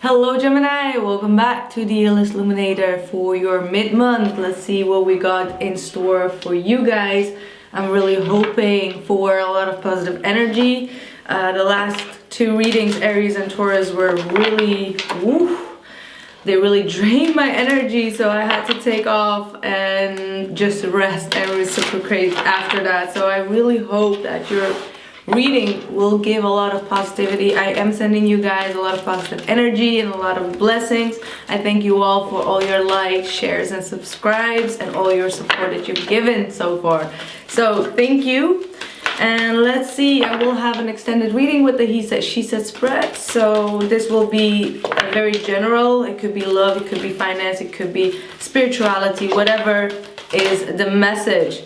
Hello Gemini, welcome back to the illuminator for your mid-month. Let's see what we got in store for you guys. I'm really hoping for a lot of positive energy. The last two readings, Aries and Taurus, were really, they really drained my energy, so I had to take off and just rest and reciprocate after that. So I really hope that your reading will give a lot of positivity. I am sending you guys a lot of positive energy and a lot of blessings. I thank you all for all your likes, shares, and subscribes and all your support that you've given so far. So thank you. And let's see, I will have an extended reading with the he said, she said spread. So this will be very general. It could be love, it could be finance, it could be spirituality, whatever is the message.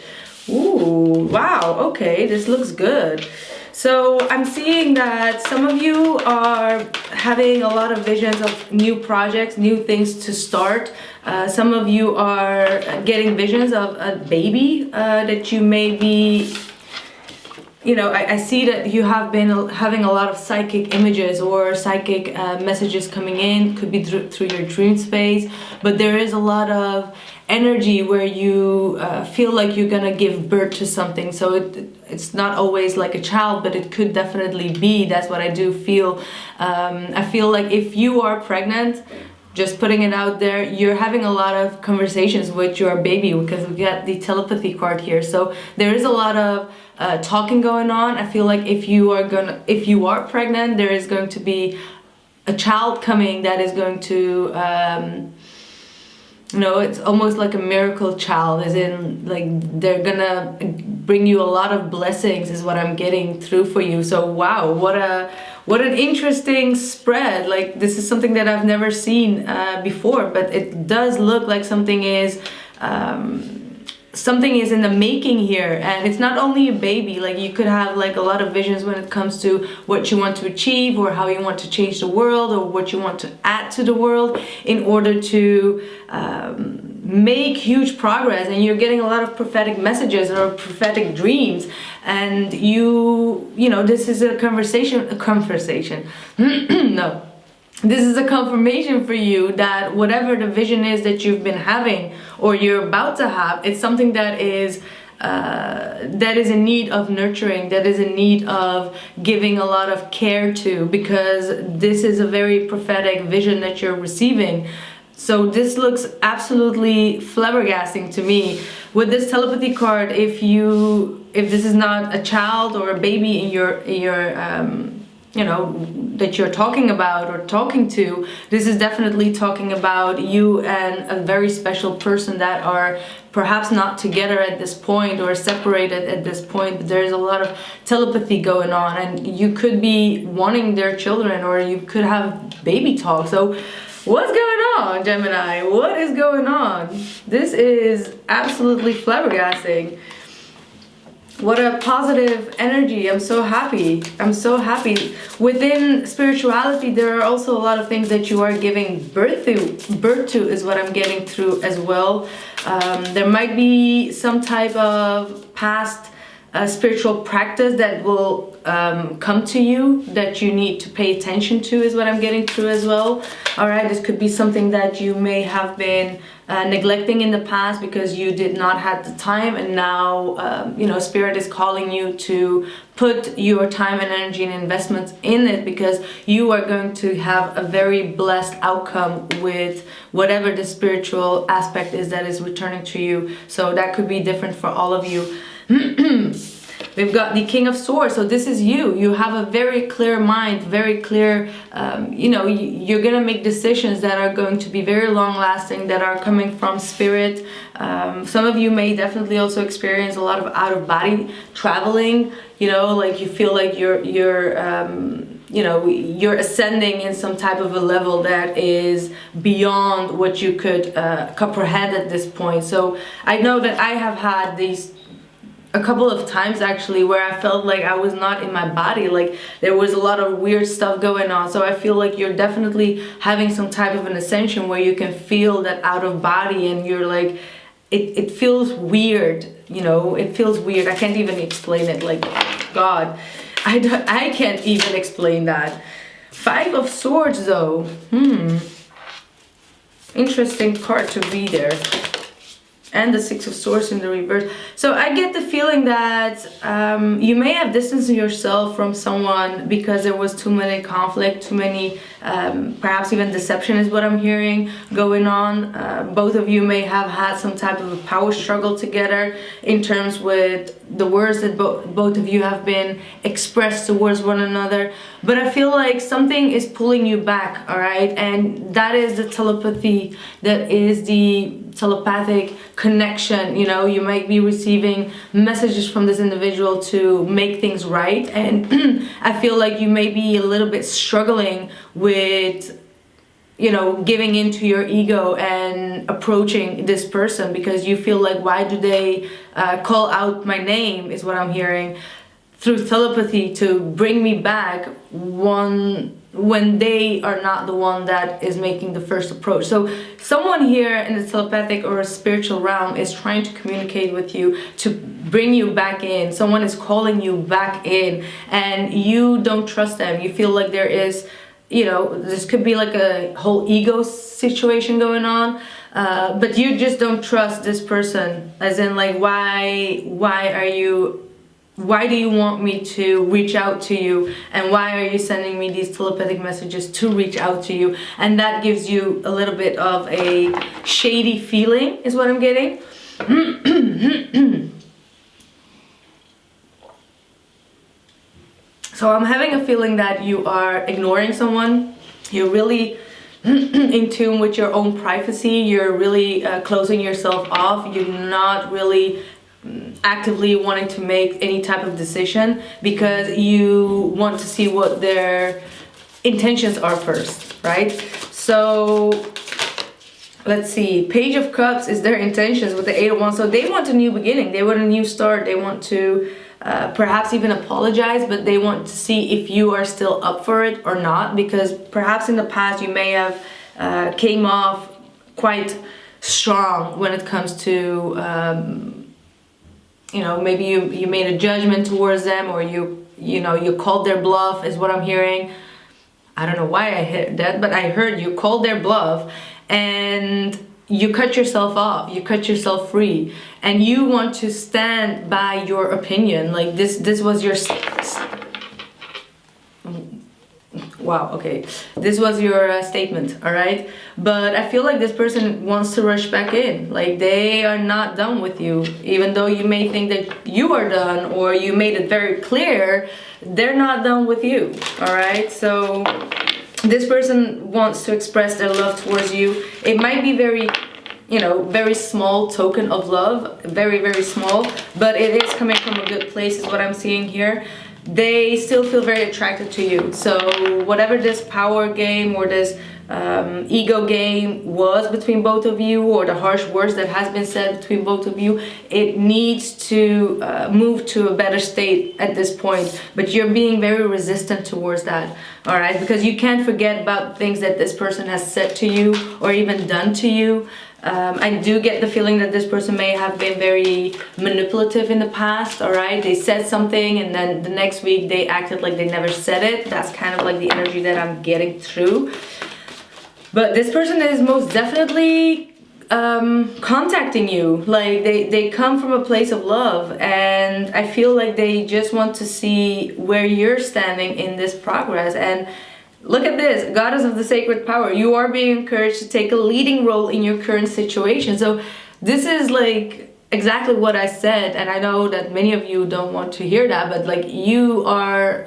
Ooh, wow, okay, this looks good. So I'm seeing that some of you are having a lot of visions of new projects, new things to start. Some of you are getting visions of a baby that you may be, you know, I see that you have been having a lot of psychic images or psychic messages coming in. Could be through your dream space, but there is a lot of energy where you feel like you're gonna give birth to something. So it's not always like a child, but it could definitely be. That's what I do feel. I feel like if you are pregnant, just putting it out there, you're having a lot of conversations with your baby, because we got the telepathy card here. So there is a lot of talking going on. I feel like if you are pregnant, there is going to be a child coming that is going to you know, it's almost like a miracle child, as in like they're gonna bring you a lot of blessings is what I'm getting through for you. So wow, what an interesting spread. Like this is something that I've never seen before, but it does look like something is in the making here. And it's not only a baby, like you could have like a lot of visions when it comes to what you want to achieve or how you want to change the world or what you want to add to the world in order to make huge progress. And you're getting a lot of prophetic messages or prophetic dreams, and you know, this is a conversation no, this is a confirmation for you that whatever the vision is that you've been having or you're about to have, it's something that is in need of nurturing, that is in need of giving a lot of care to, because this is a very prophetic vision that you're receiving. So this looks absolutely flabbergasting to me. With this telepathy card, if this is not a child or a baby in your you know, that you're talking about or talking to, this is definitely talking about you and a very special person that are perhaps not together at this point or separated at this point, but there's a lot of telepathy going on, and you could be wanting their children or you could have baby talk. So what's going on, Gemini? What is going on? This is absolutely flabbergasting. What a positive energy. I'm so happy. I'm so happy. Within spirituality, there are also a lot of things that you are giving birth to is what I'm getting through as well. There might be some type of past spiritual practice that will come to you that you need to pay attention to is what I'm getting through as well. All right, this could be something that you may have been neglecting in the past because you did not have the time, and now you know, Spirit is calling you to put your time and energy and investments in it, because you are going to have a very blessed outcome with whatever the spiritual aspect is that is returning to you. So that could be different for all of you. We've got the King of Swords, so this is you. You have a very clear mind, very clear, you know, you're gonna make decisions that are going to be very long lasting, that are coming from Spirit. Some of you may definitely also experience a lot of out of body traveling, you know, like you feel like you're you know, you're ascending in some type of a level that is beyond what you could comprehend at this point. So I know that I have had these a couple of times actually where I felt like I was not in my body, like there was a lot of weird stuff going on. So I feel like you're definitely having some type of an ascension where you can feel that out of body, and you're like, it feels weird, you know, it feels weird. I can't even explain it, like God, I can't even explain that. Five of Swords though. Interesting card to be there. And the Six of Swords in the reverse. So I get the feeling that you may have distanced yourself from someone because there was too many conflict, too many, perhaps even deception is what I'm hearing going on. Both of you may have had some type of a power struggle together in terms with the words that both of you have been expressed towards one another. But I feel like something is pulling you back, all right? And that is the telepathy, that is the telepathic connection. You know, you might be receiving messages from this individual to make things right, and I feel like you may be a little bit struggling with, you know, giving into your ego and approaching this person because you feel like, why do they call out my name, is what I'm hearing, through telepathy to bring me back when they are not the one that is making the first approach. So someone here in the telepathic or spiritual realm is trying to communicate with you to bring you back in. Someone is calling you back in and you don't trust them. You feel like there is, you know, this could be like a whole ego situation going on, but you just don't trust this person, as in like, why do you want me to reach out to you, and why are you sending me these telepathic messages to reach out to you? And that gives you a little bit of a shady feeling, is what I'm getting. So I'm having a feeling that you are ignoring someone. You're really in tune with your own privacy. You're really closing yourself off. You're not really actively wanting to make any type of decision because you want to see what their intentions are first, right? So let's see, Page of Cups is their intentions with the Eight of Wands. So they want a new beginning, they want a new start, they want to perhaps even apologize, but they want to see if you are still up for it or not, because perhaps in the past you may have came off quite strong when it comes to you know, maybe you made a judgment towards them, or you called their bluff, is what I'm hearing. I don't know why I heard that, but I heard you called their bluff and you cut yourself off, you cut yourself free, and you want to stand by your opinion. Like this was your wow, okay, this was your statement, all right? But I feel like this person wants to rush back in. Like they are not done with you, even though you may think that you are done, or you made it very clear, they're not done with you, all right? So this person wants to express their love towards you. It might be very, you know, very small token of love, very, very small, but it is coming from a good place, is what I'm seeing here. They still feel very attracted to you. So whatever this power game or this ego game was between both of you, or the harsh words that has been said between both of you, it needs to move to a better state at this point. But you're being very resistant towards that, all right? Because you can't forget about things that this person has said to you or even done to you. I do get the feeling that this person may have been very manipulative in the past, all right? They said something and then the next week they acted like they never said it. That's kind of like the energy that I'm getting through. But this person is most definitely contacting you. Like they come from a place of love, and I feel like they just want to see where you're standing in this progress. And look at this, Goddess of the Sacred Power. You are being encouraged to take a leading role in your current situation. So this is like exactly what I said, and I know that many of you don't want to hear that, but like you are,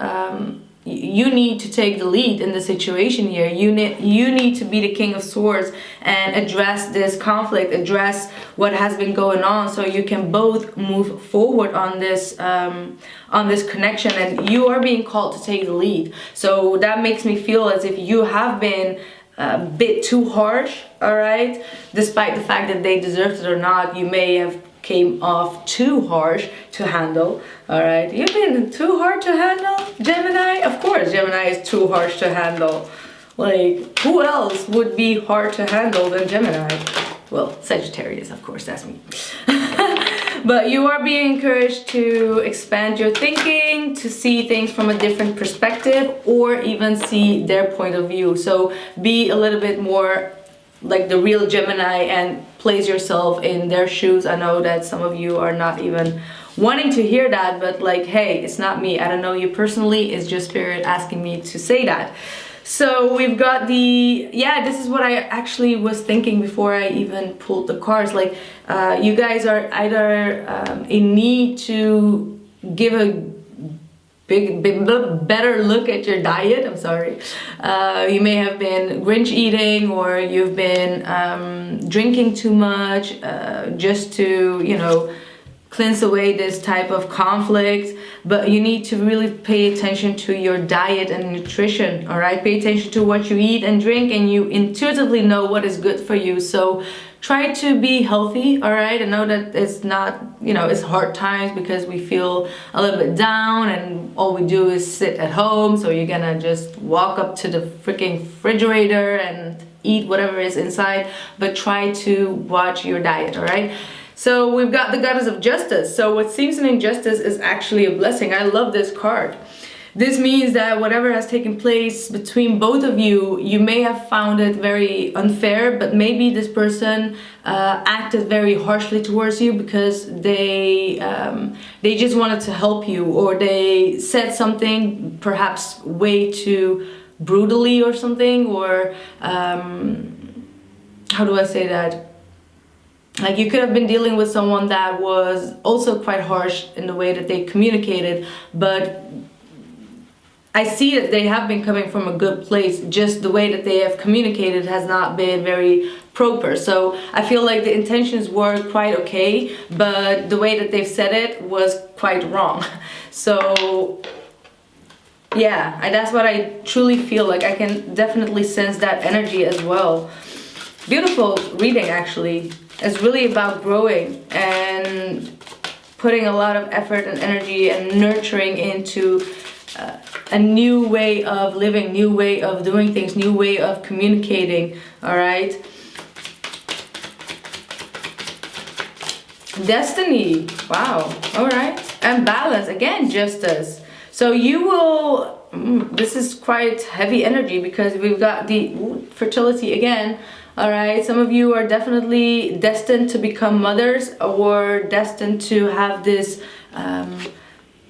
you need to take the lead in the situation here. You need to be the King of Swords and address this conflict, address what has been going on, so you can both move forward on this connection. And you are being called to take the lead. So that makes me feel as if you have been a bit too harsh, all right? Despite the fact that they deserved it or not, you may have came off too harsh to handle, all right? You've been too hard to handle, Gemini? Of course, Gemini is too harsh to handle. Like, who else would be hard to handle than Gemini? Well, Sagittarius, of course, that's me. But you are being encouraged to expand your thinking, to see things from a different perspective, or even see their point of view. So be a little bit more like the real Gemini and place yourself in their shoes. I know that some of you are not even wanting to hear that, but like, hey, it's not me. I don't know you personally. It's just spirit asking me to say that. So we've got the, yeah, this is what I actually was thinking before I even pulled the cards. Like, you guys are either in need to give a better look at your diet. I'm sorry. You may have been Grinch eating, or you've been drinking too much just to, you know, cleanse away this type of conflict. But you need to really pay attention to your diet and nutrition. All right, pay attention to what you eat and drink, and you intuitively know what is good for you. So try to be healthy. All right, I know that it's not, you know, it's hard times because we feel a little bit down and all we do is sit at home. So you're gonna just walk up to the freaking refrigerator and eat whatever is inside, but try to watch your diet. All right. So we've got the Goddess of Justice. So what seems an injustice is actually a blessing. I love this card. This means that whatever has taken place between both of you, you may have found it very unfair, but maybe this person acted very harshly towards you because they just wanted to help you, or they said something perhaps way too brutally or something, or how do I say that? Like, you could have been dealing with someone that was also quite harsh in the way that they communicated, but I see that they have been coming from a good place. Just the way that they have communicated has not been very proper. So I feel like the intentions were quite okay, but the way that they've said it was quite wrong. So yeah, that's what I truly feel like. I can definitely sense that energy as well. Beautiful reading, actually. It's really about growing and putting a lot of effort and energy and nurturing into a new way of living, new way of doing things, new way of communicating. All right. Destiny. Wow. All right. And balance. Again, justice. So you will, this is quite heavy energy because we've got the fertility again. All right, some of you are definitely destined to become mothers, or destined to have this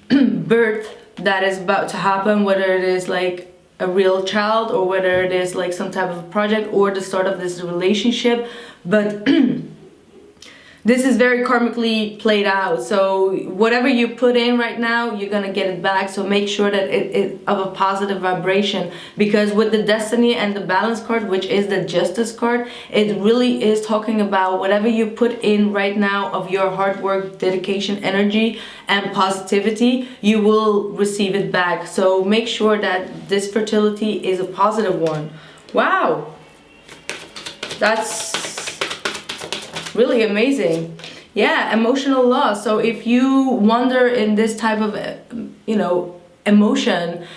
birth that is about to happen, whether it is like a real child, or whether it is like some type of project, or the start of this relationship. But this is very karmically played out. So whatever you put in right now, you're gonna get it back. So make sure that it of a positive vibration, because with the destiny and the balance card, which is the justice card, it really is talking about whatever you put in right now of your hard work, dedication, energy, and positivity, you will receive it back. So make sure that this fertility is a positive one. Wow, that's really amazing. Yeah, emotional loss. So if you wander in this type of, you know, emotion,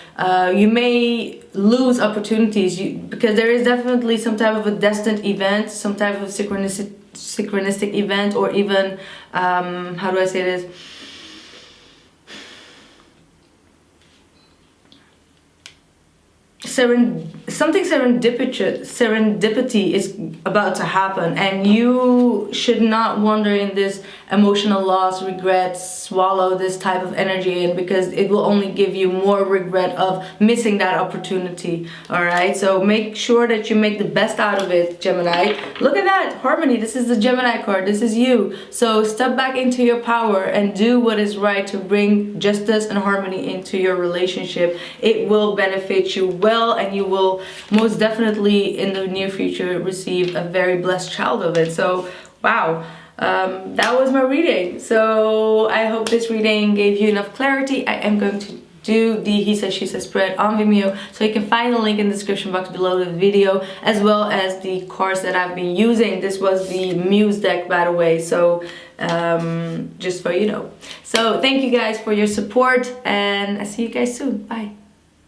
you may lose opportunities, because there is definitely some type of a destined event, some type of synchronistic event, or even, how do I say this? Something serendipity is about to happen, and you should not wander in this emotional loss, regret, swallow this type of energy in, because it will only give you more regret of missing that opportunity. All right, so make sure that you make the best out of it, Gemini. Look at that harmony. This is the Gemini card. This is you. So step back into your power and do what is right to bring justice and harmony into your relationship. It will benefit you well, and you will most definitely in the near future receive a very blessed child of it. So wow, that was my reading. So I hope this reading gave you enough clarity. I am going to do the He Says She Says spread on Vimeo, so you can find the link in the description box below the video, as well as the cards that I've been using. This was the Muse deck, by the way, so just so you know. So thank you guys for your support, and I see you guys soon. Bye.